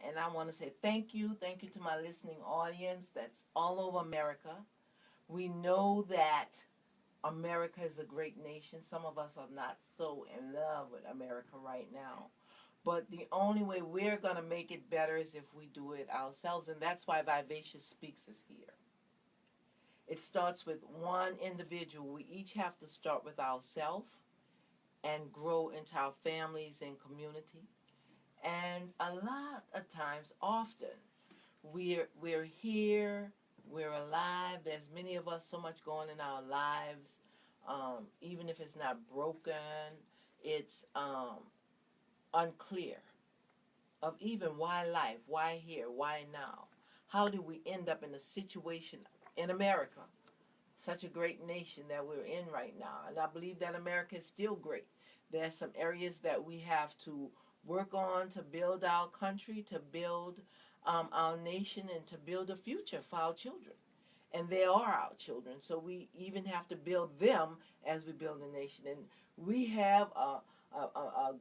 And I want to say thank you. Thank you to my listening audience that's all over America. We know that America is a great nation. Some of us are not so in love with America right now. But the only way we're going to make it better is if we do it ourselves. And that's why Vivacious Speaks is here. It starts with one individual. We each have to start with ourselves and grow into our families and community. And a lot of times, often, we're here, we're alive. There's many of us so much going in our lives. Even if it's not broken, it's unclear of even why life, why here, why now. How did we end up in a situation in America, such a great nation that we're in right now? And I believe that America is still great. There's some areas that we have to work on to build our country, to build our nation, and to build a future for our children. And they are our children, so we even have to build them as we build a nation. And we have a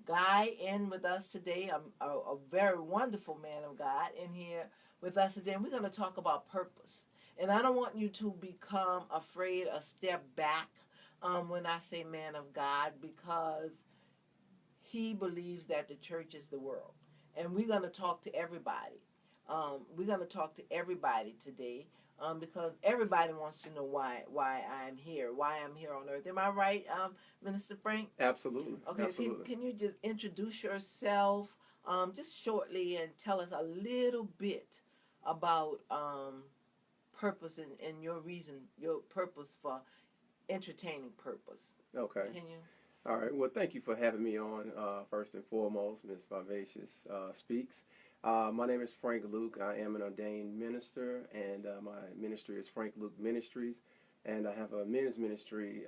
guy in with us today, a very wonderful man of God in here with us today. And we're going to talk about purpose. And I don't want you to become afraid or step back when I say man of God, because he believes that the church is the world. And we're going to talk to everybody. We're going to talk to everybody today because everybody wants to know why I'm here, why I'm here on earth. Am I right, Minister Frank? Absolutely. Okay, Absolutely. Can you just introduce yourself just shortly and tell us a little bit about purpose and your reason, your purpose for entertaining purpose? Okay. Can you? All right. Well, thank you for having me on. First and foremost, Ms. Vivacious Speaks. My name is Frank Luke. I am an ordained minister, and my ministry is Frank Luke Ministries. And I have a men's ministry,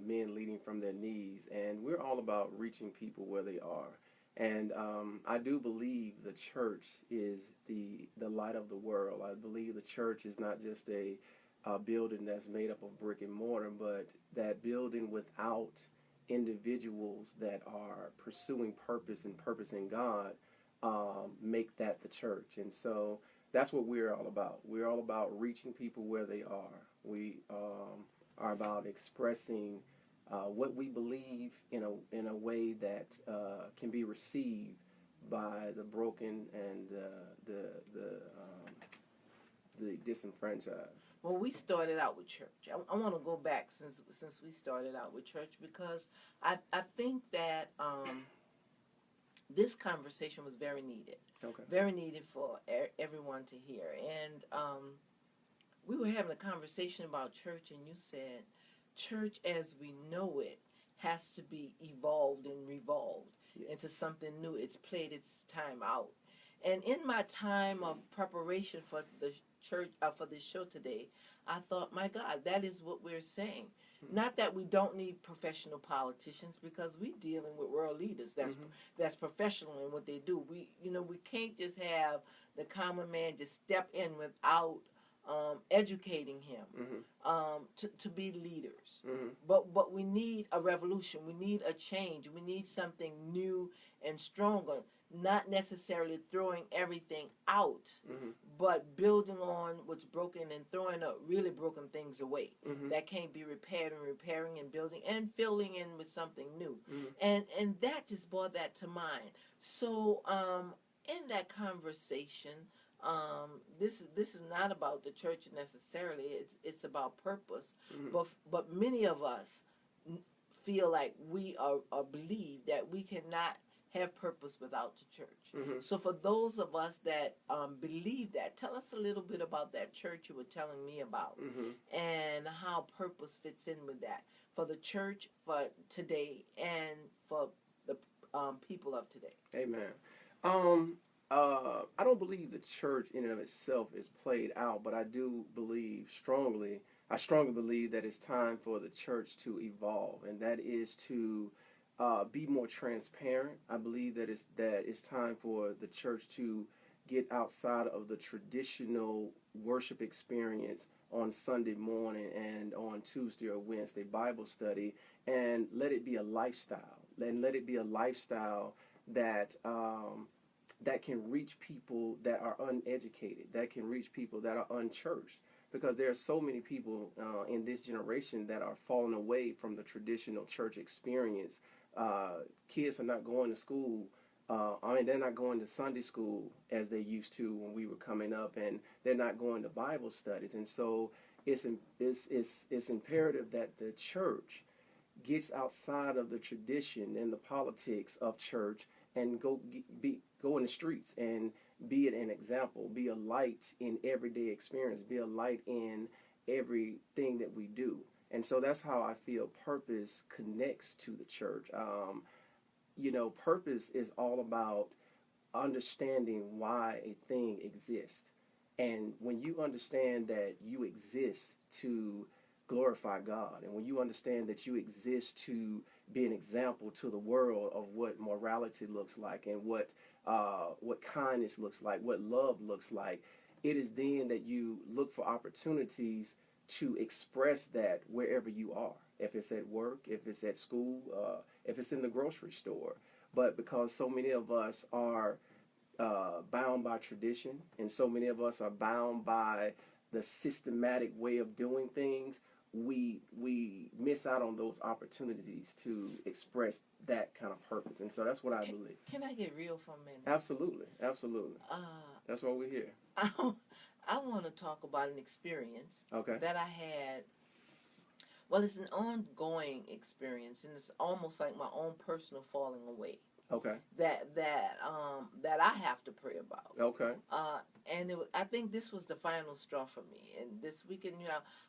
Men Leading from Their Knees. And we're all about reaching people where they are. And I do believe the church is the light of the world. I believe the church is not just a building that's made up of brick and mortar, but that building without individuals that are pursuing purpose and purpose in God make that the church. And so that's what we're all about. We're all about reaching people where they are. We are about expressing what we believe in a way that can be received by the broken and the disenfranchised. Well, we started out with church. I want to go back since we started out with church, because I think that this conversation was very needed. Okay. Very needed for everyone to hear. And we were having a conversation about church, and you said church as we know it has to be evolved and revolved into something new. It's played its time out. And in my time of preparation for the church, for this show today, I thought, my God, that is what we're saying. Not that we don't need professional politicians, because we're dealing with world leaders that's professional in what they do. We can't just have the common man just step in without educating him to be leaders. But we need a revolution. We need a change. We need something new and stronger. Not necessarily throwing everything out, but building on what's broken and throwing up really broken things away that can't be repaired, and repairing and building and filling in with something new. And that just brought that to mind. So in that conversation, this is not about the church necessarily. It's about purpose. But many of us feel like we are believe that we cannot have purpose without the church. So for those of us that believe that, tell us a little bit about that church you were telling me about, and how purpose fits in with that for the church, for today, and for the people of today. Amen. I don't believe the church in and of itself is played out, but I strongly believe that it's time for the church to evolve, and that is to be more transparent. I believe that it's time for the church to get outside of the traditional worship experience on Sunday morning and on Tuesday or Wednesday Bible study, and let it be a lifestyle. And let it be a lifestyle that that can reach people that are uneducated, that can reach people that are unchurched. Because there are so many people in this generation that are falling away from the traditional church experience. Kids are not going to school. They're not going to Sunday school as they used to when we were coming up, and they're not going to Bible studies. And so it's imperative that the church gets outside of the tradition and the politics of church and go in the streets and be an example, be a light in everyday experience, be a light in everything that we do. And so that's how I feel purpose connects to the church. Purpose is all about understanding why a thing exists. And when you understand that you exist to glorify God, and when you understand that you exist to be an example to the world of what morality looks like and what kindness looks like, what love looks like, it is then that you look for opportunities to express that wherever you are. If it's at work, if it's at school, if it's in the grocery store. But because so many of us are bound by tradition, and so many of us are bound by the systematic way of doing things, we miss out on those opportunities to express that kind of purpose. And so that's what I believe. Can I get real for a minute? Absolutely. That's why we're here. I want to talk about an experience Okay. that I had. Well, it's an ongoing experience, and it's almost like my own personal falling away. Okay. That I have to pray about. Okay. And I think this was the final straw for me. And this weekend,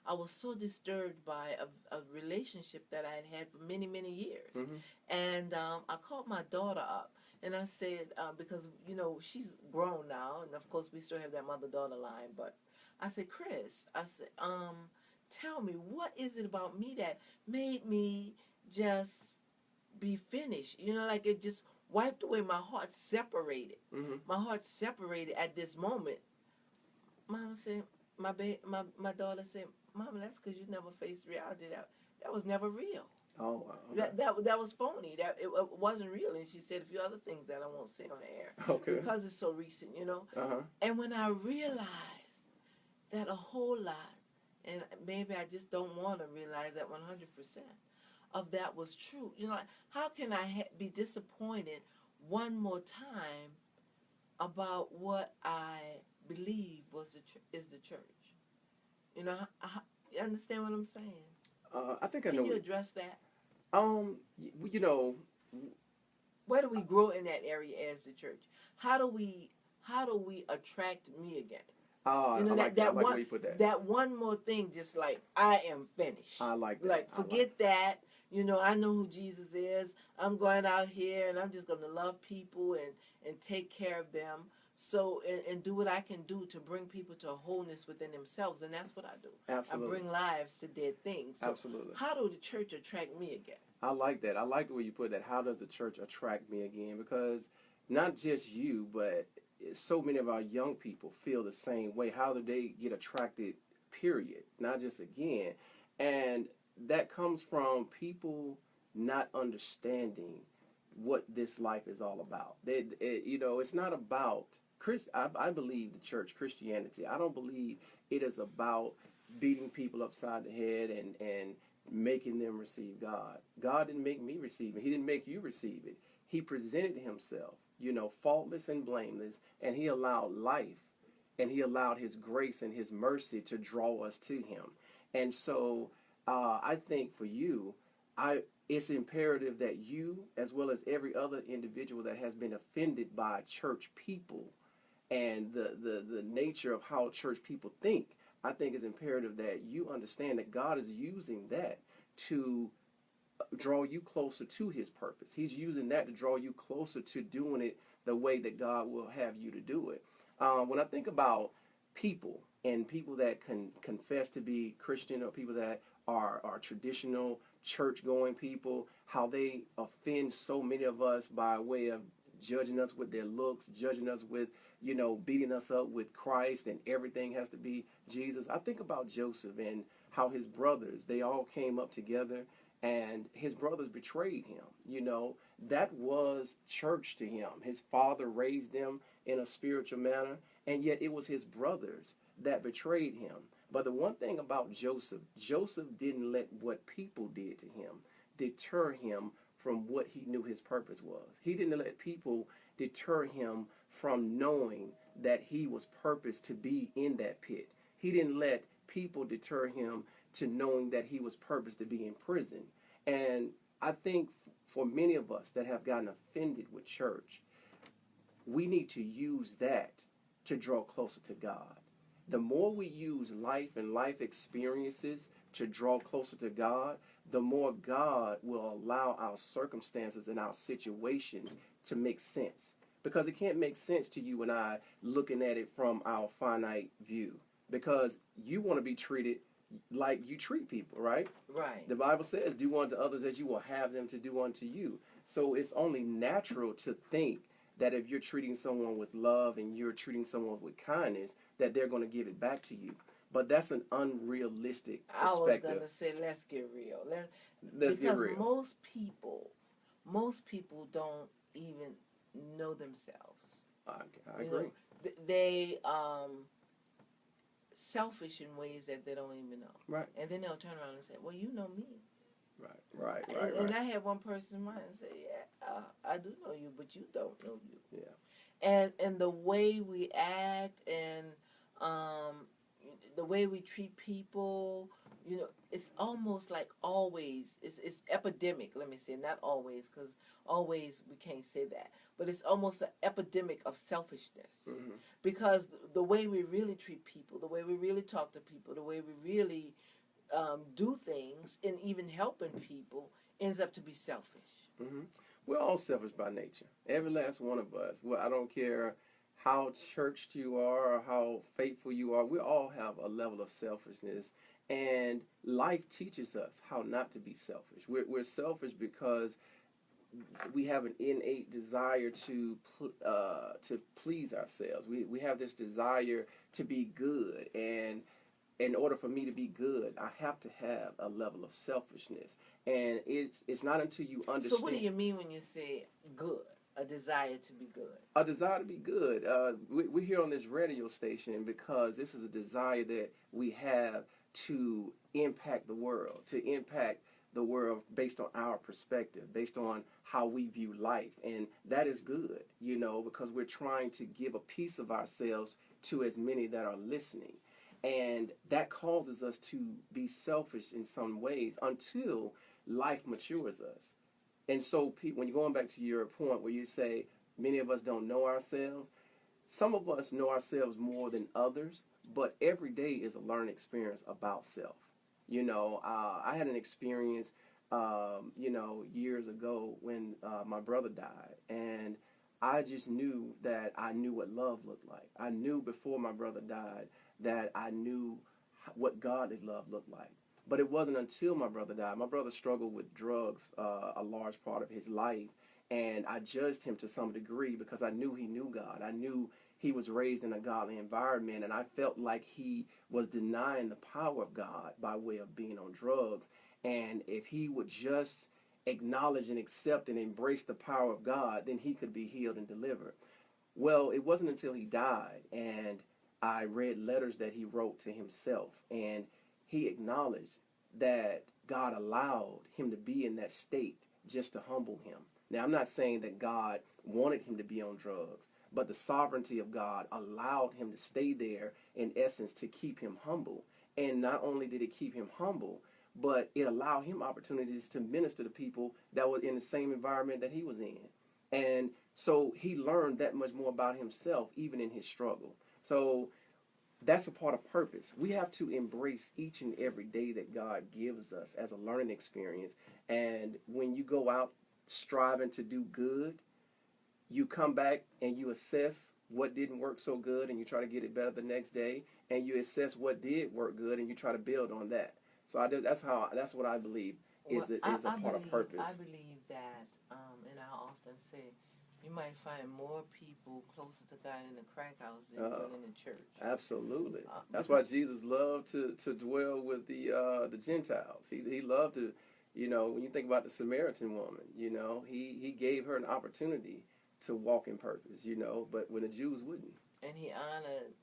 I was so disturbed by a relationship that I had had for many, many years. Mm-hmm. And I called my daughter up, and I said, because she's grown now, and of course we still have that mother-daughter line. But I said, Chris, tell me, what is it about me that made me just be finished? Like it just wiped away. My heart separated. Mm-hmm. My heart separated at this moment. Mama said, my daughter said, Mama, that's because you never faced reality. That was never real. Oh, wow. Okay. That was phony. That it wasn't real. And she said a few other things that I won't say on the air. Okay. Because it's so recent, Uh-huh. And when I realized that a whole lot, and maybe I just don't want to realize that 100% of that was true. How can I be disappointed one more time about what I believe is the church? You understand what I'm saying? I think I know. Can you address that? Where do we grow in that area as the church? How do we attract me again? I like the way you put that. That one more thing, just like I am finished. I like that. Like forget that. I know who Jesus is. I'm going out here and I'm just going to love people and take care of them. So and do what I can do to bring people to a wholeness within themselves, and that's what I do. Absolutely. I bring lives to dead things. So absolutely. How do the church attract me again? I like that. I like the way you put that. How does the church attract me again? Because not just you, but so many of our young people feel the same way. How do they get attracted, period? Not just again. And that comes from people not understanding what this life is all about. It's not about I believe the church, Christianity. I don't believe it is about beating people upside the head and making them receive God. God didn't make me receive it. He didn't make you receive it. He presented himself, faultless and blameless, and he allowed life, and he allowed his grace and his mercy to draw us to him. And so I think for you, it's imperative that you, as well as every other individual that has been offended by church people and the nature of how church people think, I think it's imperative that you understand that God is using that to draw you closer to his purpose. He's using that to draw you closer to doing it the way that God will have you to do it. When I think about people and people that can confess to be Christian, or people that are traditional church-going people, how they offend so many of us by way of judging us with their looks, judging us with, beating us up with Christ, and everything has to be Jesus. I think about Joseph and how his brothers, they all came up together, and his brothers betrayed him, that was church to him. His father raised him in a spiritual manner, and yet it was his brothers that betrayed him. But the one thing about Joseph, Joseph didn't let what people did to him deter him from what he knew his purpose was. He didn't let people deter him from knowing that he was purposed to be in that pit. He didn't let people deter him to knowing that he was purposed to be in prison. And I think for many of us that have gotten offended with church, we need to use that to draw closer to God. The more we use life and life experiences to draw closer to God, the more God will allow our circumstances and our situations to make sense. Because it can't make sense to you and I looking at it from our finite view. Because you want to be treated like you treat people, right? Right. The Bible says, do unto others as you will have them to do unto you. So it's only natural to think that if you're treating someone with love and you're treating someone with kindness, that they're going to give it back to you. But that's an unrealistic I was perspective. going to say, let's get real. Let's get real. Because most people don't even know themselves. I agree. They selfish in ways that they don't even know. Right. And then they'll turn around and say, well, you know me. Right. And I had one person in mind and say, yeah, I do know you, but you don't know you. Yeah. And the way we act and the way we treat people, it's almost like always, it's epidemic, let me say, not always, because always we can't say that, but it's almost an epidemic of selfishness. Mm-hmm. Because the way we really treat people, the way we really talk to people, the way we really do things, and even helping people, ends up to be selfish. Mm-hmm. We're all selfish by nature. Every last one of us. Well, I don't care how churched you are or how faithful you are. We all have a level of selfishness. And life teaches us how not to be selfish. We're selfish because we have an innate desire to please ourselves. We have this desire to be good, and in order for me to be good, I have to have a level of selfishness. And it's not until you understand. So what do you mean when you say good? A desire to be good. A desire to be good. We're here on this radio station because this is a desire that we have to impact the world, based on our perspective, based on how we view life. And that is good, because we're trying to give a piece of ourselves to as many that are listening. And that causes us to be selfish in some ways until life matures us. And so when you're going back to your point where you say many of us don't know ourselves, some of us know ourselves more than others, but every day is a learning experience about self. I had an experience, years ago when my brother died, and I just knew that I knew what love looked like. I knew before my brother died that I knew what godly love looked like. But it wasn't until my brother died. My brother struggled with drugs a large part of his life, and I judged him to some degree because I knew he knew God. I knew he was raised in a godly environment, and I felt like he was denying the power of God by way of being on drugs. And if he would just acknowledge and accept and embrace the power of God, then he could be healed and delivered. Well, it wasn't until he died, and I read letters that he wrote to himself, and he acknowledged that God allowed him to be in that state just to humble him. Now, I'm not saying that God wanted him to be on drugs, but the sovereignty of God allowed him to stay there, in essence, to keep him humble. And not only did it keep him humble, but it allowed him opportunities to minister to people that were in the same environment that he was in. And so he learned that much more about himself, even in his struggle. So that's a part of purpose. We have to embrace each and every day that God gives us as a learning experience. And when you go out striving to do good, you come back and you assess what didn't work so good and you try to get it better the next day, and you assess what did work good and you try to build on that. So that's what I believe is a part of purpose. I believe that, and I often say, you might find more people closer to God in the crack house than you will in the church. Absolutely. That's why Jesus loved to dwell with the Gentiles. He loved to, You know, when you think about the Samaritan woman, you know, he gave her an opportunity to walk in purpose, you know, but when the Jews wouldn't. And he honored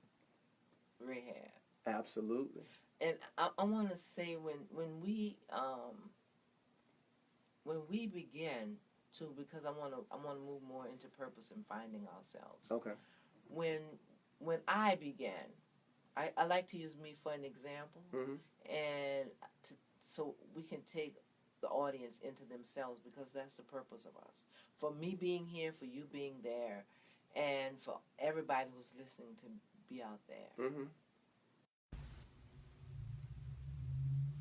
Rahab. Absolutely. And I want to say when we begin to, because I want to move more into purpose and finding ourselves. Okay. When I began, I like to use me for an example, and so we can take the audience into themselves, because that's the purpose of us. For me being here, for you being there, and for everybody who's listening to be out there.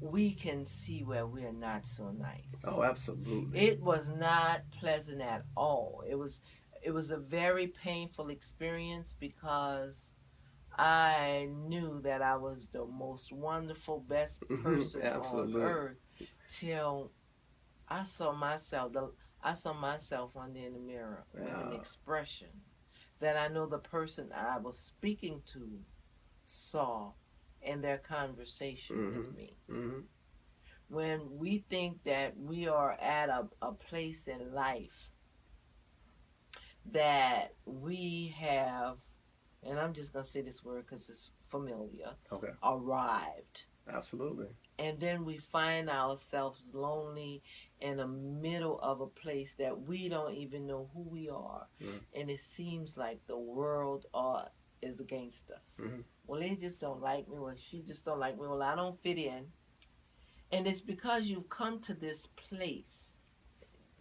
We can see where we're not so nice. Oh, absolutely. It was not pleasant at all. It was a very painful experience, because I knew that I was the most wonderful, best person on earth, till I saw myself one day in the mirror with an expression that I know the person I was speaking to saw in their conversation with me. When we think that we are at a place in life that we have, and I'm just going to say this word because it's familiar, arrived. Absolutely. And then we find ourselves lonely in the middle of a place that we don't even know who we are. And it seems like the world is against us. Well, they just don't like me. Well, she just don't like me. Well, I don't fit in. And it's because you've come to this place.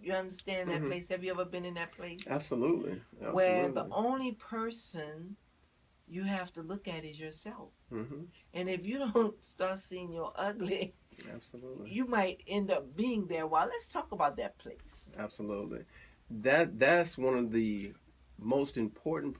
You understand that place? Have you ever been in that place? Absolutely. Where the only person you have to look at is yourself. And if you don't start seeing your ugly, you might end up being there. Well, let's talk about that place. Absolutely. That's one of the most important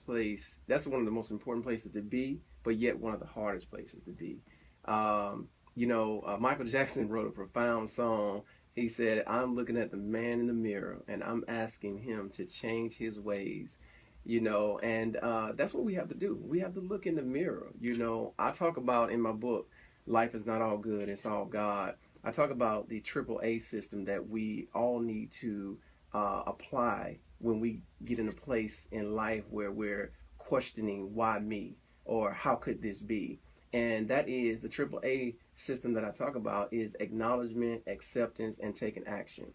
that's one of the most important places to be, but yet one of the hardest places to be. You know, Michael Jackson wrote a profound song. He said, I'm looking at the man in the mirror and I'm asking him to change his ways. You know, and that's what we have to do. We have to look in the mirror. You know, I talk about in my book, Life is Not All Good, It's All God. I talk about the AAA system that we all need to apply when we get in a place in life where we're questioning why me, or how could this be? And that is the AAA system that I talk about is acknowledgement, acceptance, and taking action.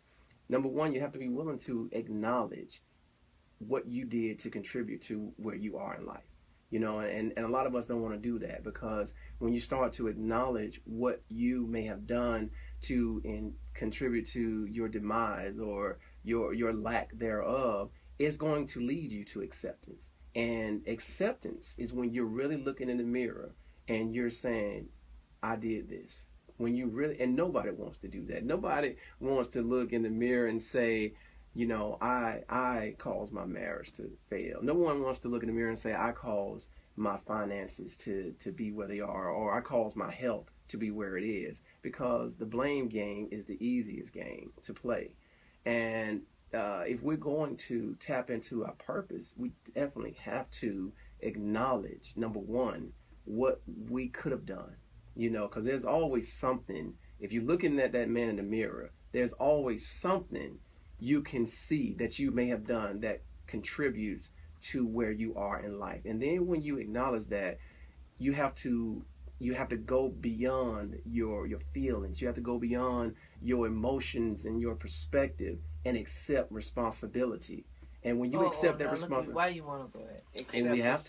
Number one, you have to be willing to acknowledge what you did to contribute to where you are in life. You know, and a lot of us don't want to do that, because when you start to acknowledge what you may have done to contribute to your demise or your lack thereof, it's going to lead you to acceptance. And acceptance is when you're really looking in the mirror and you're saying, I did this. When you really, and nobody wants to do that. Nobody wants to look in the mirror and say, you know, I caused my marriage to fail. No one wants to look in the mirror and say, I caused my finances to be where they are, or I caused my health to be where it is, because the blame game is the easiest game to play. And if we're going to tap into our purpose, we definitely have to acknowledge, number one, what we could have done, you know, because there's always something. If you're looking at that man in the mirror, there's always something you can see that you may have done that contributes to where you are in life. And then when you acknowledge that, you have to go beyond your feelings. You have to go beyond your emotions and your perspective and accept responsibility. And when you accept that responsibility, why you want to go ahead? And we have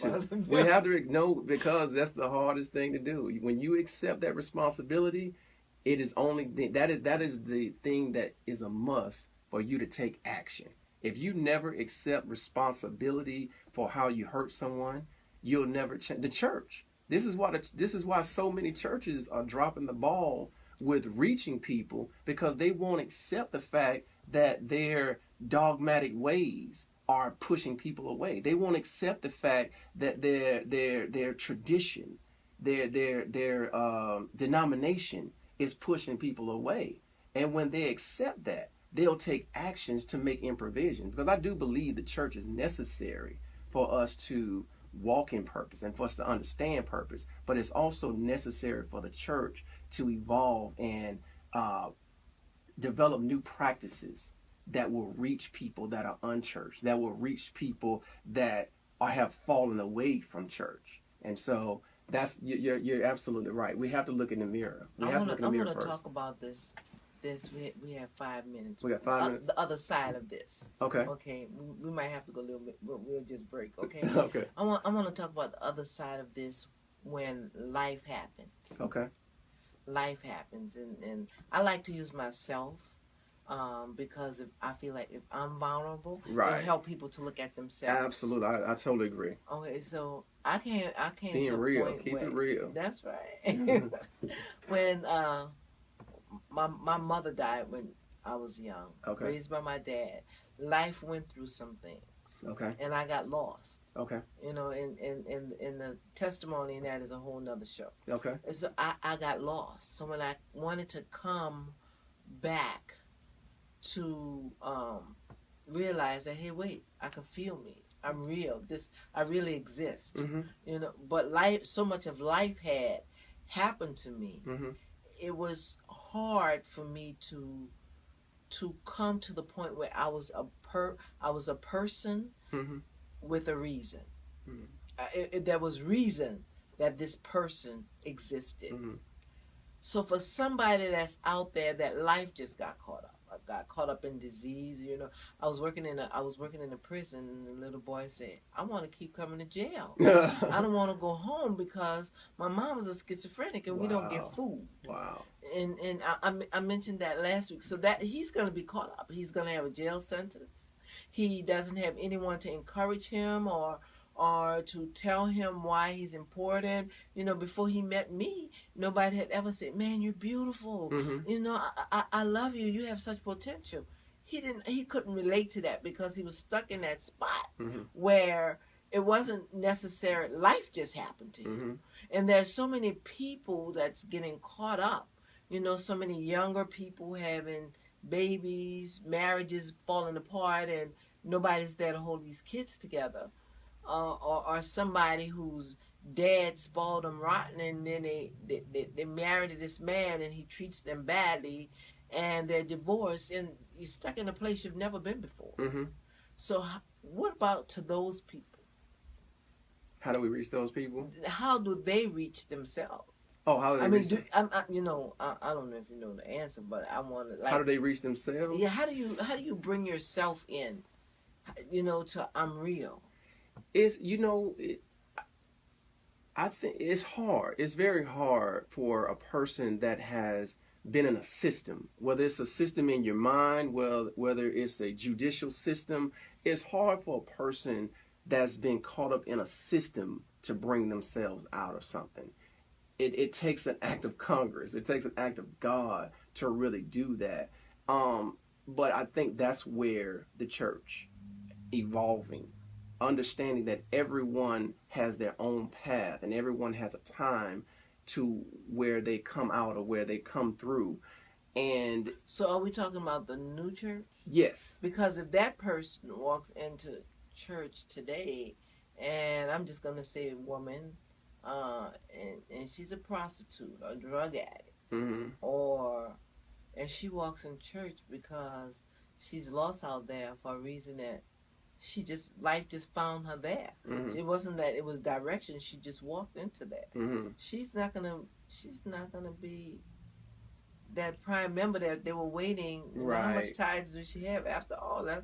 to know, because that's the hardest thing to do. When you accept that responsibility, it is that is the thing that is a must for you to take action. If you never accept responsibility for how you hurt someone, you'll never change. The church. This is why so many churches are dropping the ball with reaching people, because they won't accept the fact that their dogmatic ways are pushing people away. They won't accept the fact that their tradition, their denomination is pushing people away. And when they accept that, they'll take actions to make improvision. Because I do believe the church is necessary for us to walk in purpose and for us to understand purpose. But it's also necessary for the church to evolve and develop new practices that will reach people that are unchurched, that will reach people that have fallen away from church. And so that's you're absolutely right. We have to look in the mirror. We have to look in the mirror first. Talk about this. We have 5 minutes. We got 5 minutes. The other side of this. Okay. Okay. We might have to go a little bit. We'll just break. Okay. Okay. I want to talk about the other side of this when life happens. Okay. Life happens, and I like to use myself. Because I feel like if I'm vulnerable, it'll help people to look at themselves. Absolutely, I totally agree. Okay, so I can't being real, keep it real. That's right. When my mother died when I was young, raised by my dad, life went through some things. Okay. And I got lost. Okay. You know, and the testimony in that is a whole nother show. Okay. And so I got lost. So when I wanted to come back to realize that, hey, wait, I can feel me. I'm real. I really exist. Mm-hmm. You know, but life, so much of life had happened to me. Mm-hmm. It was hard for me to come to the point where I was a person mm-hmm. with a reason. Mm-hmm. There was reason that this person existed. Mm-hmm. So for somebody that's out there that life just got caught up. I got caught up in disease, you know. I was working in a prison, and the little boy said, "I want to keep coming to jail. I don't want to go home because my mom is a schizophrenic and we don't get food." Wow. And I mentioned that last week. So that he's going to be caught up. He's going to have a jail sentence. He doesn't have anyone to encourage him or to tell him why he's important. You know, before he met me, nobody had ever said, "Man, you're beautiful. Mm-hmm. You know, I love you. You have such potential." He couldn't relate to that because he was stuck in that spot mm-hmm. where it wasn't necessary. Life just happened to him. Mm-hmm. And there's so many people that's getting caught up. You know, so many younger people having babies, marriages falling apart, and nobody's there to hold these kids together. Or somebody whose dad spoiled them rotten, and then they married to this man and he treats them badly, and they're divorced, and you're stuck in a place you've never been before. Mm-hmm. So what about to those people? How do we reach those people? How do they reach themselves? Oh, how do they reach them? I don't know if you know the answer, but I want to. Like, how do they reach themselves? Yeah, how do you bring yourself in? You know, to I'm real. It's I think it's hard. It's very hard for a person that has been in a system, whether it's a system in your mind, whether it's a judicial system. It's hard for a person that's been caught up in a system to bring themselves out of something. It takes an act of Congress. It takes an act of God to really do that. But I think that's where the church evolving, understanding that everyone has their own path and everyone has a time to where they come out or where they come through. And so are we talking about the new church? Yes. Because if that person walks into church today, and I'm just going to say woman, and she's a prostitute or drug addict, mm-hmm. and she walks in church because she's lost out there for a reason that life just found her there. Mm-hmm. It wasn't that it was direction. She just walked into that. Mm-hmm. She's not gonna be that prime member that they were waiting. Right. How much tithes does she have? After all that,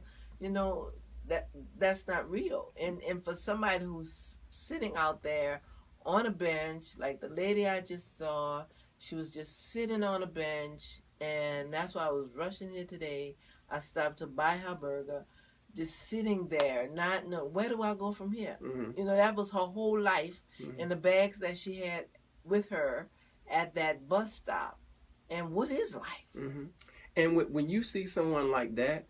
that's not real. And for somebody who's sitting out there on a bench, like the lady I just saw, she was just sitting on a bench, and that's why I was rushing here today. I stopped to buy her burger. Just sitting there, not know where do I go from here. Mm-hmm. That was her whole life, mm-hmm. and the bags that she had with her at that bus stop. And what is life? Mm-hmm. And when you see someone like that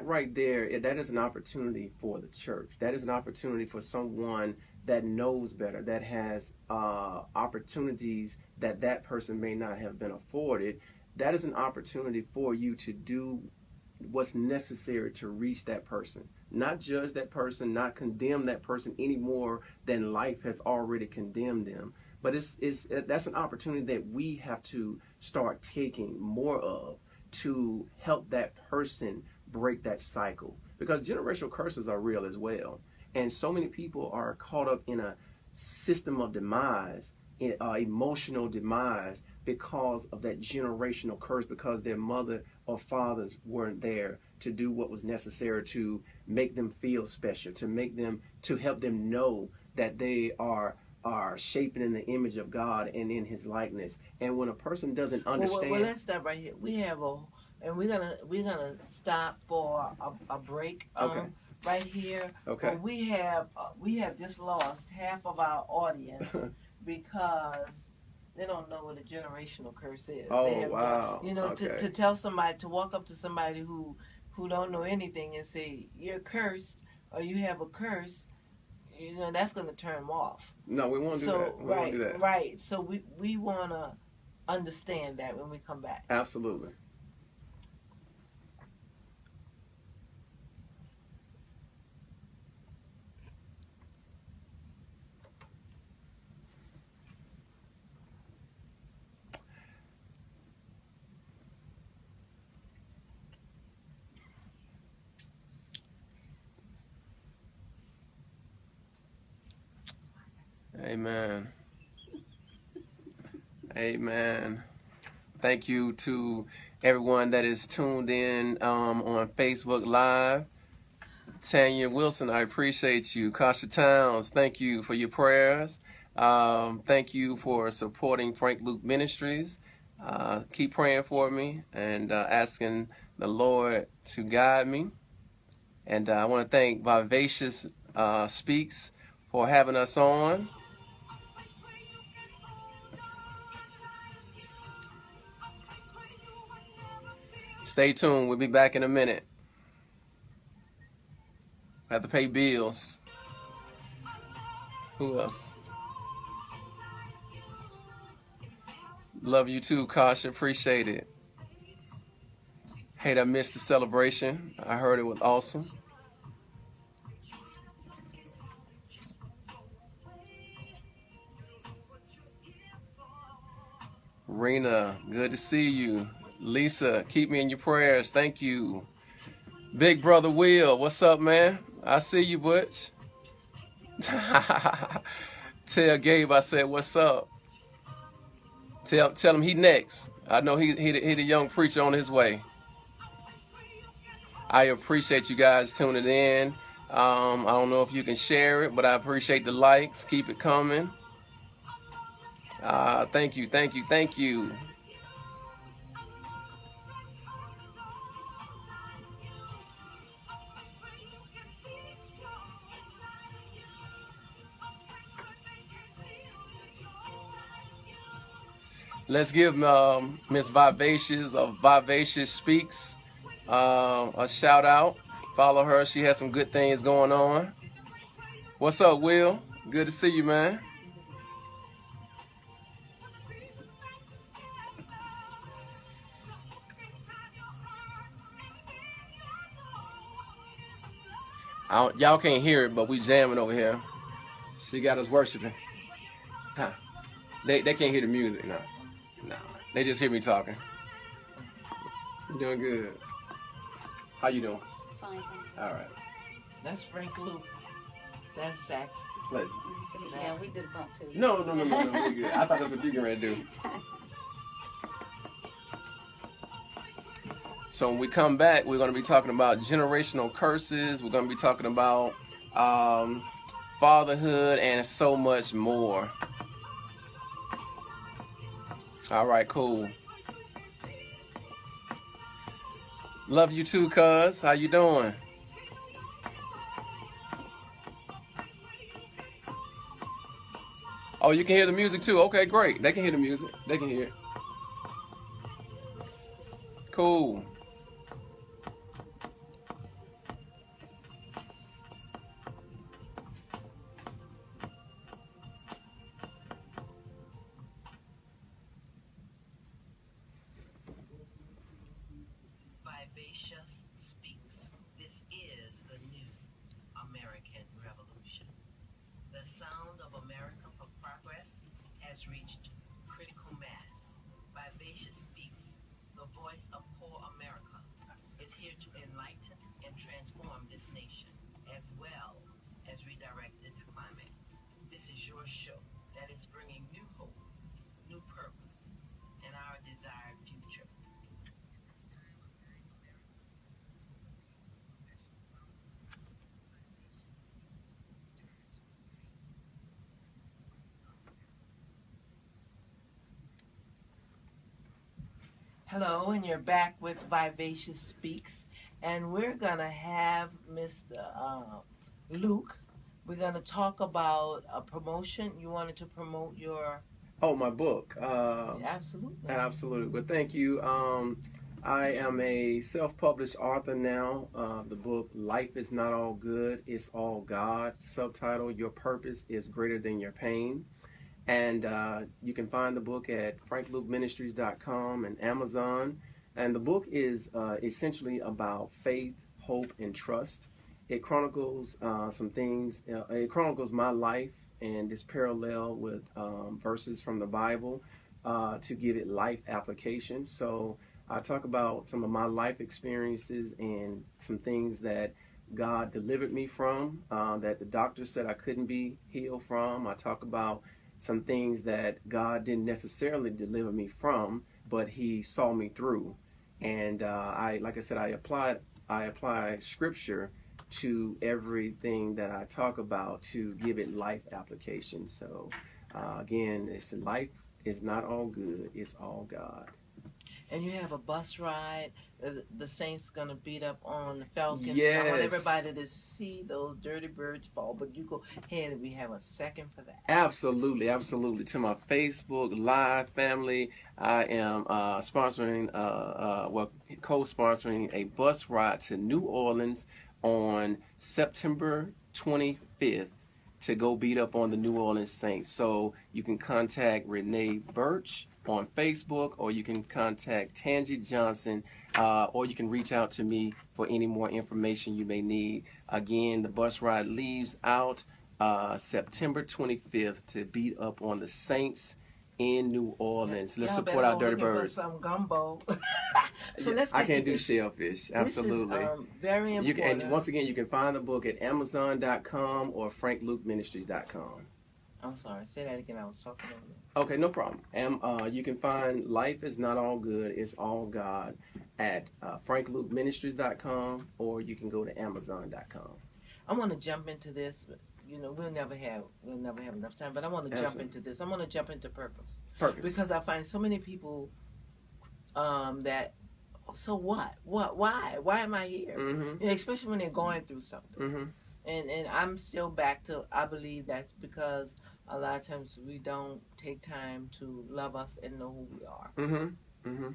right there. That is an opportunity for the church. That is an opportunity for someone that knows better, that has opportunities that person may not have been afforded. That is an opportunity for you to do what's necessary to reach that person, not judge that person, not condemn that person any more than life has already condemned them, But that's an opportunity that we have to start taking more of to help that person break that cycle, because generational curses are real as well. And so many people are caught up in a system of demise, emotional demise, because of that generational curse, because their mother or fathers weren't there to do what was necessary to make them feel special, to help them know that they are shaping in the image of God and in His likeness. And when a person doesn't understand, well, let's stop right here. We have and we're gonna stop for a break. Okay. Right here. Okay. Well, we have just lost half of our audience because they don't know what a generational curse is. Oh, wow. Okay. To tell somebody, to walk up to somebody who don't know anything and say you're cursed or you have a curse, that's going to turn them off. No, we won't do that. We won't do that. Right. So we want to understand that when we come back. Absolutely. Amen. Amen. Thank you to everyone that is tuned in on Facebook Live. Tanya Wilson, I appreciate you. Kasha Towns, thank you for your prayers. Thank you for supporting Frank Luke Ministries. Keep praying for me and asking the Lord to guide me. And I want to thank Vivacious Speaks for having us on. Stay tuned. We'll be back in a minute. I have to pay bills. Who else? Love you too, Kasha. Appreciate it. Hate I missed the celebration. I heard it was awesome. Rena, good to see you. Lisa, keep me in your prayers. Thank you. Big brother Will, what's up, man? I see you, Butch. Tell Gabe I said, what's up? Tell him he next. I know he the young preacher on his way. I appreciate you guys tuning in. I don't know if you can share it, but I appreciate the likes. Keep it coming. Thank you, thank you, thank you. Let's give Miss Vivacious of Vivacious Speaks a shout out. Follow her. She has some good things going on. What's up, Will? Good to see you, man. Y'all can't hear it, but we jamming over here. She got us worshiping. Huh. They can't hear the music, no. No, they just hear me talking. You doing good. How you doing? Fine. All right. That's Frank Luke. That's sax. Pleasure. Yeah, we did a bump too. No, we good. I thought that's what you were going to do. So when we come back, we're going to be talking about generational curses. We're going to be talking about fatherhood and so much more. All right, cool. Love you too, cuz. How you doing? Oh, you can hear the music too. Okay, great. They can hear the music. They can hear it. Cool. Vivacious Speaks. This is the new American Revolution. The sound of America for progress has transform this nation as well as redirect its climate. This is your show that is bringing new hope, new purpose, and our desired future. Hello, and you're back with Vivacious Speaks, and we're gonna have Mr. Luke. We're gonna talk about a promotion. You wanted to promote your Oh, my book. absolutely. Absolutely. Well, thank you. I am a self-published author now. The book Life is Not All Good, It's All God. Subtitle, Your Purpose is Greater Than Your Pain. And you can find the book at franklukeministries.com and Amazon. And the book is essentially about faith, hope, and trust. It chronicles some things. It chronicles my life, and it's parallel with verses from the Bible to give it life application. So I talk about some of my life experiences and some things that God delivered me from, that the doctor said I couldn't be healed from. I talk about some things that God didn't necessarily deliver me from, but He saw me through. And like I said, I apply scripture to everything that I talk about to give it life application. So again, it's life is not all good, it's all God. And you have a bus ride. The Saints gonna beat up on the Falcons. Yes. I want everybody to see those dirty birds fall. But you go ahead, and we have a second for that. Absolutely, absolutely. To my Facebook Live family, I am sponsoring, co-sponsoring a bus ride to New Orleans on September 25th to go beat up on the New Orleans Saints. So you can contact Renee Birch on Facebook, or you can contact Tangi Johnson, or you can reach out to me for any more information you may need. Again, the bus ride leaves out September 25th to beat up on the Saints in New Orleans. Let's Y'all support better our go dirty looking for birds. some gumbo. So let's I get can't to do this. shellfish. Absolutely. This is very You important. can, and once again, you can find the book at Amazon.com or FrankLukeMinistries.com. I'm sorry. Say that again. I was talking over you. Okay, no problem. You can find Life is Not All Good, It's All God at FrankLukeMinistries.com, or you can go to Amazon.com. I want to jump into this, but we'll never have enough time. But I want to jump Absolutely. into this. I want to jump into purpose Purpose. because I find so many people that. So what? Why am I here? Mm-hmm. Especially when they're going through something. Mm-hmm. And I'm still back to, I believe that's because a lot of times we don't take time to love us and know who we are. Mm-hmm. Mm-hmm.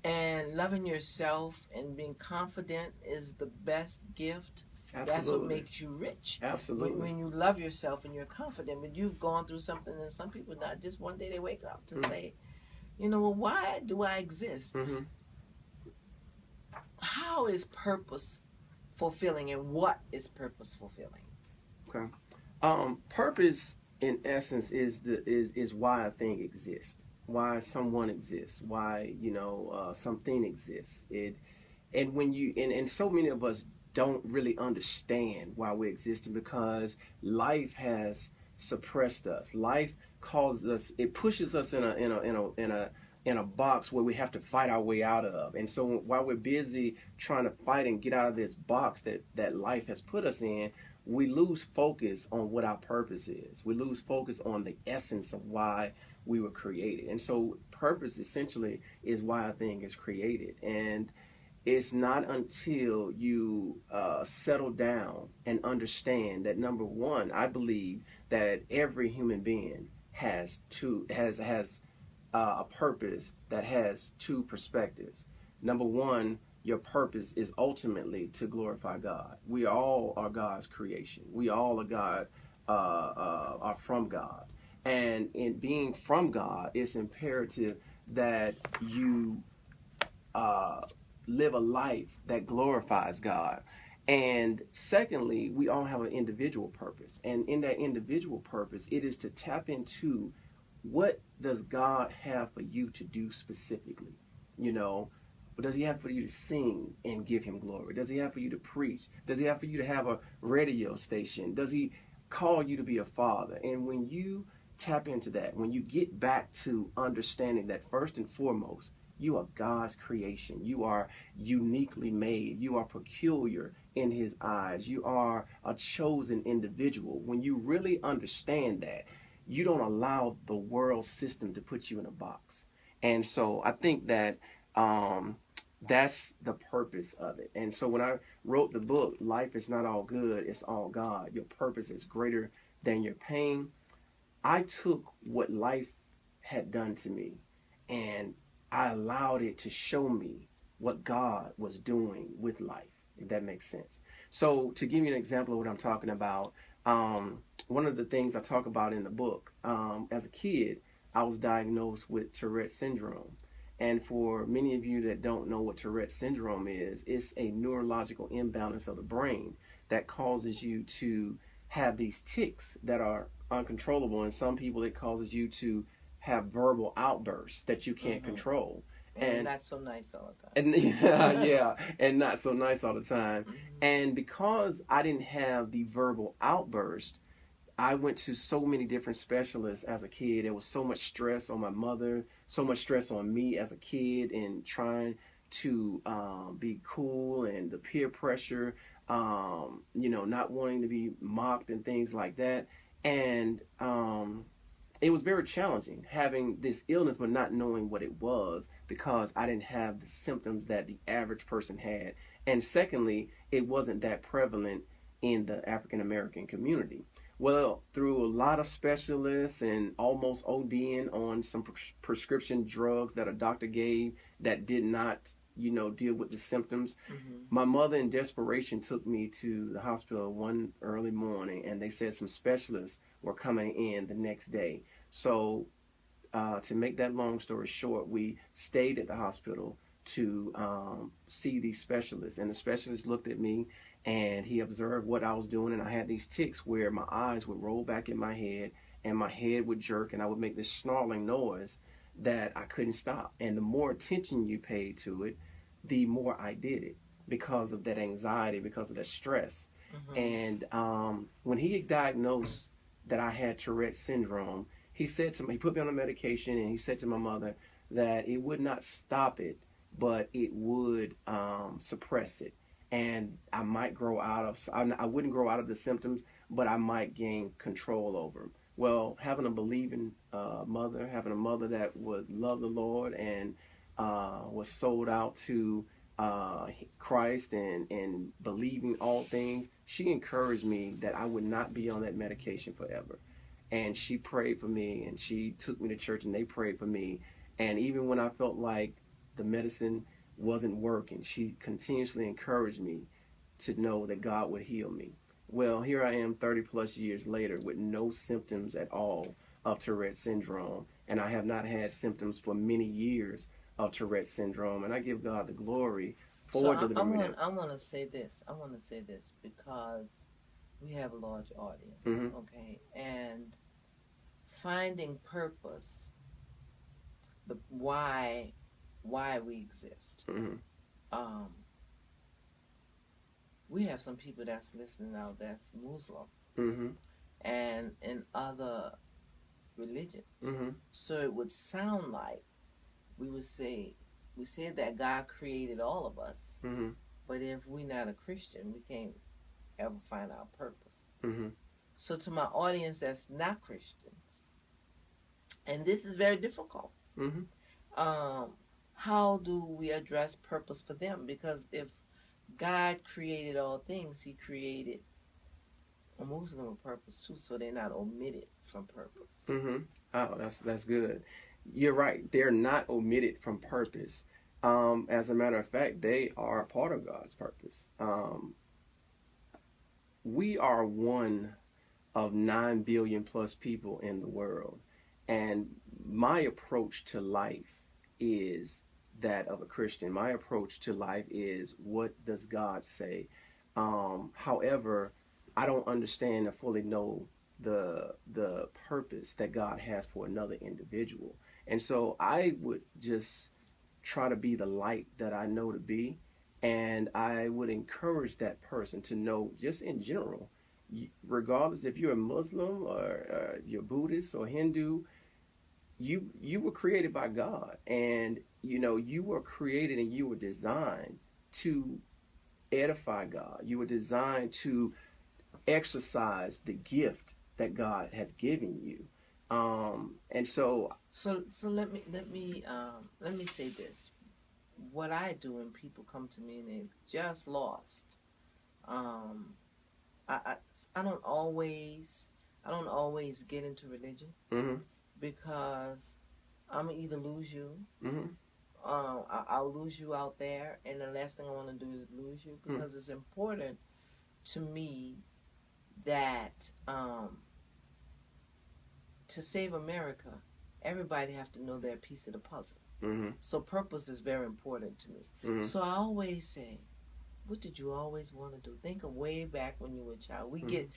And loving yourself and being confident is the best gift. Absolutely. That's what makes you rich. Absolutely. When you love yourself and you're confident, when you've gone through something, and some people not just one day they wake up to say, well, why do I exist? Mm-hmm. How is purpose fulfilling, and what is purpose fulfilling? Okay. Purpose, in essence, is why a thing exists, why someone exists, why something exists. And when you and so many of us don't really understand why we're existing, because life has suppressed us. Life causes us. It pushes us in a box where we have to fight our way out of. And so while we're busy trying to fight and get out of this box that life has put us in, we lose focus on what our purpose is. We lose focus on the essence of why we were created. And so purpose essentially is why a thing is created. And it's not until you settle down and understand that, number one, I believe that every human being has a purpose that has two perspectives. Number one, your purpose is ultimately to glorify God. We all are God's creation. We all are from God. And in being from God, it's imperative that you live a life that glorifies God. And secondly, we all have an individual purpose. And in that individual purpose, it is to tap into what does God have for you to do specifically. Or does he have for you to sing and give him glory? Does he have for you to preach? Does he have for you to have a radio station? Does he call you to be a father? And when you tap into that, when you get back to understanding that first and foremost, you are God's creation. You are uniquely made. You are peculiar in his eyes. You are a chosen individual. When you really understand that, you don't allow the world system to put you in a box. And so I think that that's the purpose of it. And so when I wrote the book, Life is Not All Good, It's All God, Your Purpose is Greater Than Your Pain, I took what life had done to me and I allowed it to show me what God was doing with life, if that makes sense. So to give you an example of what I'm talking about, one of the things I talk about in the book, as a kid, I was diagnosed with Tourette syndrome. And for many of you that don't know what Tourette syndrome is, it's a neurological imbalance of the brain that causes you to have these tics that are uncontrollable. And some people, it causes you to have verbal outbursts that you can't control. And not so nice all the time. And yeah, and not so nice all the time. And because I didn't have the verbal outburst, I went to so many different specialists as a kid. There was so much stress on my mother, so much stress on me as a kid in trying to be cool, and the peer pressure, not wanting to be mocked and things like that. And it was very challenging having this illness but not knowing what it was, because I didn't have the symptoms that the average person had. And secondly, it wasn't that prevalent in the African American community. Well, through a lot of specialists and almost ODing on some prescription drugs that a doctor gave that did not, deal with the symptoms, my mother in desperation took me to the hospital one early morning, and they said some specialists were coming in the next day. So to make that long story short, we stayed at the hospital to see these specialists, and the specialist looked at me and he observed what I was doing, and I had these tics where my eyes would roll back in my head and my head would jerk and I would make this snarling noise that I couldn't stop. And the more attention you paid to it, the more I did it, because of that anxiety, because of that stress. And when he diagnosed that I had Tourette syndrome, he said to me, he put me on a medication, and he said to my mother that it would not stop it, but it would suppress it. And I might grow out of, I wouldn't grow out of the symptoms, but I might gain control over them. Well, having a believing mother, having a mother that would love the Lord and was sold out to Christ and believing all things, she encouraged me that I would not be on that medication forever. And she prayed for me, and she took me to church, and they prayed for me. And even when I felt like the medicine wasn't working, she continuously encouraged me to know that God would heal me. Well, here I am 30 plus years later with no symptoms at all of Tourette syndrome, and I have not had symptoms for many years of Tourette syndrome, and I give God the glory for delivering it. I want to say this because we have a large audience, okay? And finding purpose, the why we exist. We have some people that's listening now that's Muslim and in other religions. So it would sound like we said that God created all of us, but if we're not a Christian, we can't ever find our purpose. So to my audience that's not Christians, and this is very difficult, how do we address purpose for them? Because if God created all things, he created a Muslim with purpose too, so they're not omitted from purpose. Oh, that's good. You're right. They're not omitted from purpose. As a matter of fact, they are a part of God's purpose. We are one of 9 billion plus people in the world. And my approach to life is that of a Christian. My approach to life is, what does God say? However, I don't understand or fully know the purpose that God has for another individual. And so I would just try to be the light that I know to be. And I would encourage that person to know, just in general, regardless if you're a Muslim or you're Buddhist or Hindu, you were created by God, and you were created and you were designed to edify God. You were designed to exercise the gift that God has given you. And so let me say this. What I do when people come to me and they're just lost, I don't always get into religion, mm-hmm, because I'm gonna either lose you, mm-hmm, I'll lose you out there, and the last thing I want to do is lose you, because it's important to me that to save America, everybody have to know their piece of the puzzle. mm-hmm, So purpose is very important to me. mm-hmm. So I always say, what did you always want to do? Think of way back when you were a child. We get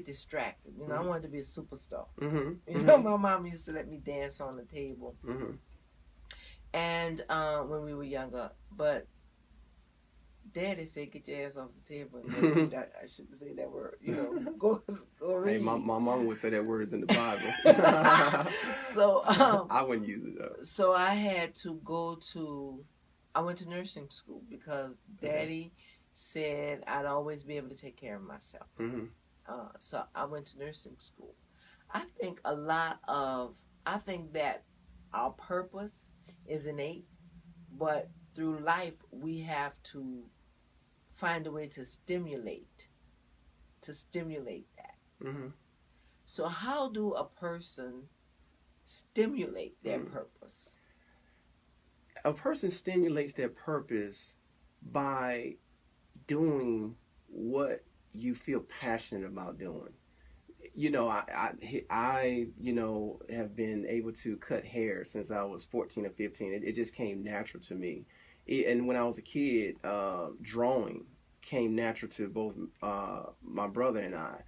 distracted. I wanted to be a superstar. Mm-hmm. My mom used to let me dance on the table, Mm-hmm. and when we were younger. But Daddy said, "Get your ass off the table." And I shouldn't say that word. Go read. Hey, my mom would say that word is in the Bible. So I wouldn't use it though. So I had to I went to nursing school because Daddy said I'd always be able to take care of myself. Mm-hmm. So I went to nursing school. I think that our purpose is innate, but through life we have to find a way to stimulate that. Mm-hmm. So how do a person stimulate their purpose? A person stimulates their purpose by doing what you feel passionate about doing. I have been able to cut hair since I was 14 or 15. It just came natural to me. And when I was a kid, drawing came natural to both my brother and I.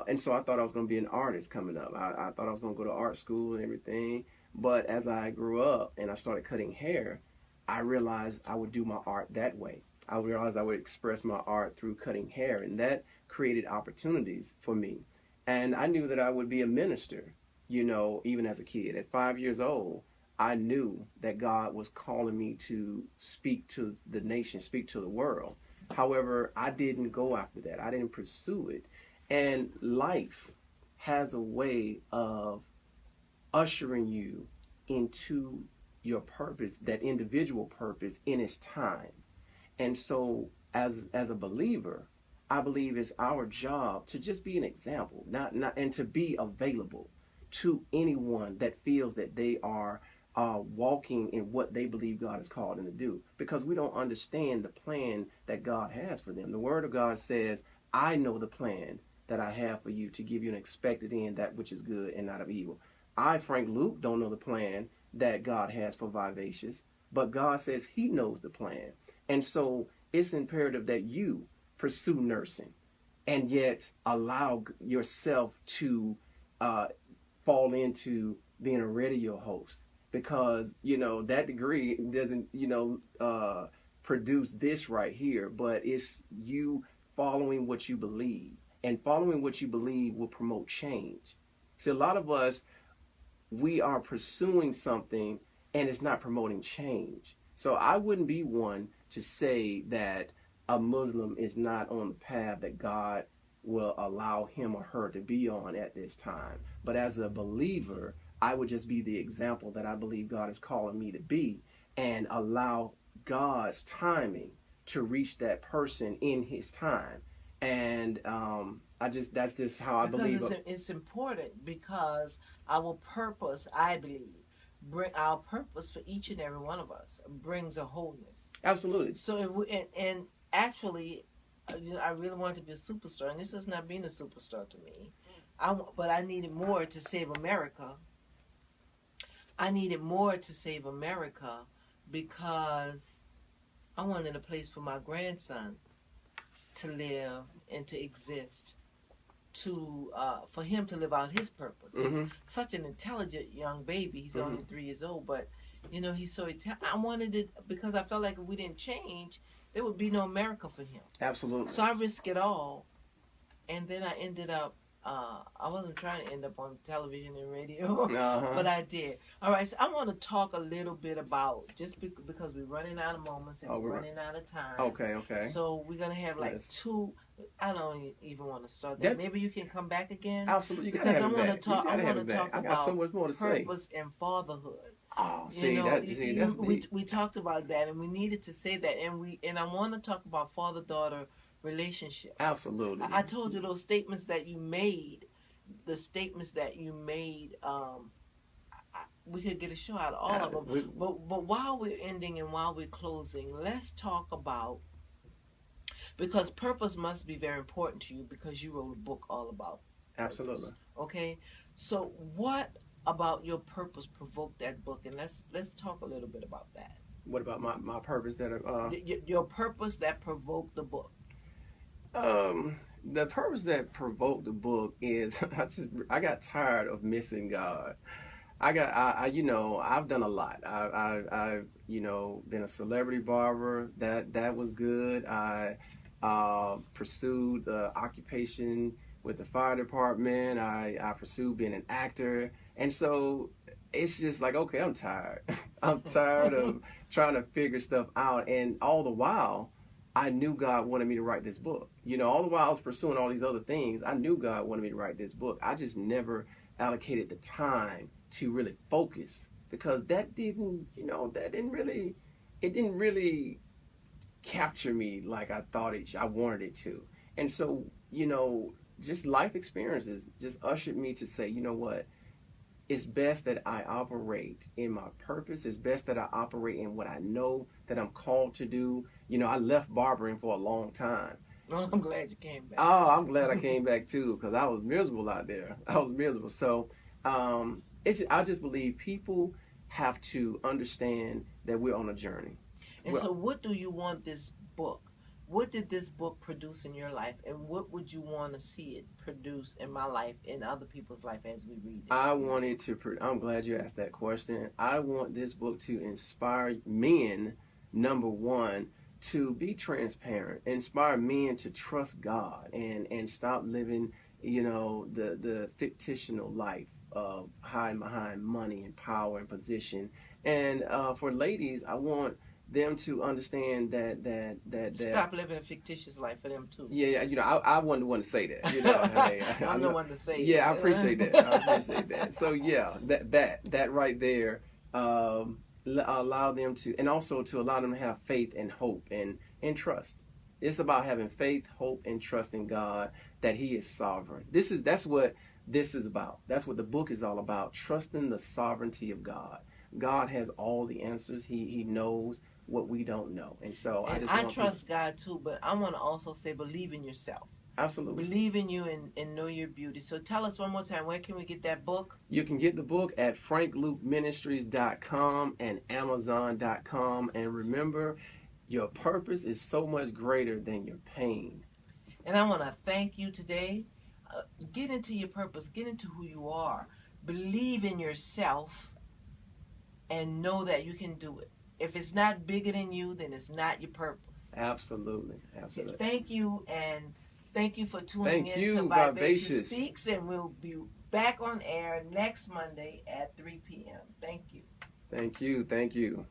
And so I thought I was going to be an artist coming up. I thought I was going to go to art school and everything. But as I grew up and I started cutting hair, I realized I would do my art that way. I realized I would express my art through cutting hair, and that created opportunities for me. And I knew that I would be a minister, even as a kid. At 5 years old, I knew that God was calling me to speak to the nation, speak to the world. However, I didn't go after that. I didn't pursue it. And life has a way of ushering you into your purpose, that individual purpose, in its time. And so as a believer, I believe it's our job to just be an example, not and to be available to anyone that feels that they are walking in what they believe God has called them to do, because we don't understand the plan that God has for them. The Word of God says, I know the plan that I have for you, to give you an expected end, that which is good and not of evil. I, Frank Luke, don't know the plan that God has for Vivacious, but God says he knows the plan. And so it's imperative that you pursue nursing and yet allow yourself to fall into being a radio host, because that degree doesn't produce this right here, but it's you following what you believe, and following what you believe will promote change. See, a lot of us, we are pursuing something and it's not promoting change. So I wouldn't be one to say that a Muslim is not on the path that God will allow him or her to be on at this time. But as a believer, I would just be the example that I believe God is calling me to be, and allow God's timing to reach that person in his time. And that's just how I believe. It's important, because our purpose, I believe, our purpose for each and every one of us brings a wholeness. Absolutely. So and actually, I really want to be a superstar, and this is not being a superstar to me. But I needed more to save America. I needed more to save America because I wanted a place for my grandson to live and to exist, for him to live out his purpose. Mm-hmm. He's such an intelligent young baby. He's only 3 years old, but You know, he's so I wanted it because I felt like if we didn't change, there would be no America for him. Absolutely. So I risked it all, and then I ended up. I wasn't trying to end up on television and radio, Uh-huh. but I did. All right, so I want to talk a little bit about because we're running out of moments and we're running out of time. Okay. So we're gonna have like Yes. two. I don't even want to start that. Maybe you can come back again. Absolutely. You Because gotta I have it want back. to talk. You I gotta have want it to back. talk I got so about much more to say. purpose and fatherhood. Oh, You see, know, that's deep. we talked about that, and we needed to say that, and I want to talk about father-daughter relationship. Absolutely. I told you those statements that you made, we could get a show out of all of them. But while we're ending and while we're closing, let's talk about, because purpose must be very important to you because you wrote a book all about purpose. Absolutely. Okay, so what about your purpose provoked that book, and let's talk a little bit about that. What about my purpose that Your purpose that provoked the book. The purpose that provoked the book is I got tired of missing God. I've done a lot. I've been a celebrity barber. That was good. I pursued the occupation with the fire department. I pursued being an actor, and so it's just like, okay, I'm tired. I'm tired of trying to figure stuff out, and all the while, I knew God wanted me to write this book. All the while I was pursuing all these other things, I knew God wanted me to write this book. I just never allocated the time to really focus because that didn't really capture me like I thought I wanted it to. And so, just life experiences just ushered me to say, you know what? It's best that I operate in my purpose. It's best that I operate in what I know that I'm called to do. I left barbering for a long time. Well, I'm glad you came back. Oh, I'm glad I came back too because I was miserable out there. I was miserable. So I just believe people have to understand that we're on a journey. And so what do you want this book? What did this book produce in your life, and what would you want to see it produce in my life, in other people's life as we read it? I'm glad you asked that question. I want this book to inspire men, number one, to be transparent, inspire men to trust God and stop living, the fictional life of hiding behind money and power and position. And for ladies, I want them to understand that stop living a fictitious life for them too. Yeah, I wasn't the one to say that. Hey, I'm the one to say. Yeah, I appreciate that. So yeah, that right there, allow them to, and also to allow them to have faith and hope and trust. It's about having faith, hope, and trust in God that He is sovereign. That's what this is about. That's what the book is all about. Trusting the sovereignty of God. God has all the answers. He knows what we don't know. And so I trust God too, but I want to also say believe in yourself. Absolutely. Believe in you and know your beauty. So tell us one more time, where can we get that book? You can get the book at franklukeministries.com and amazon.com. And remember, your purpose is so much greater than your pain. And I want to thank you today. Get into your purpose. Get into who you are. Believe in yourself and know that you can do it. If it's not bigger than you, then it's not your purpose. Absolutely. Thank you, and thank you for tuning in to Vivacious Speaks, and we'll be back on air next Monday at 3 p.m. Thank you. Thank you.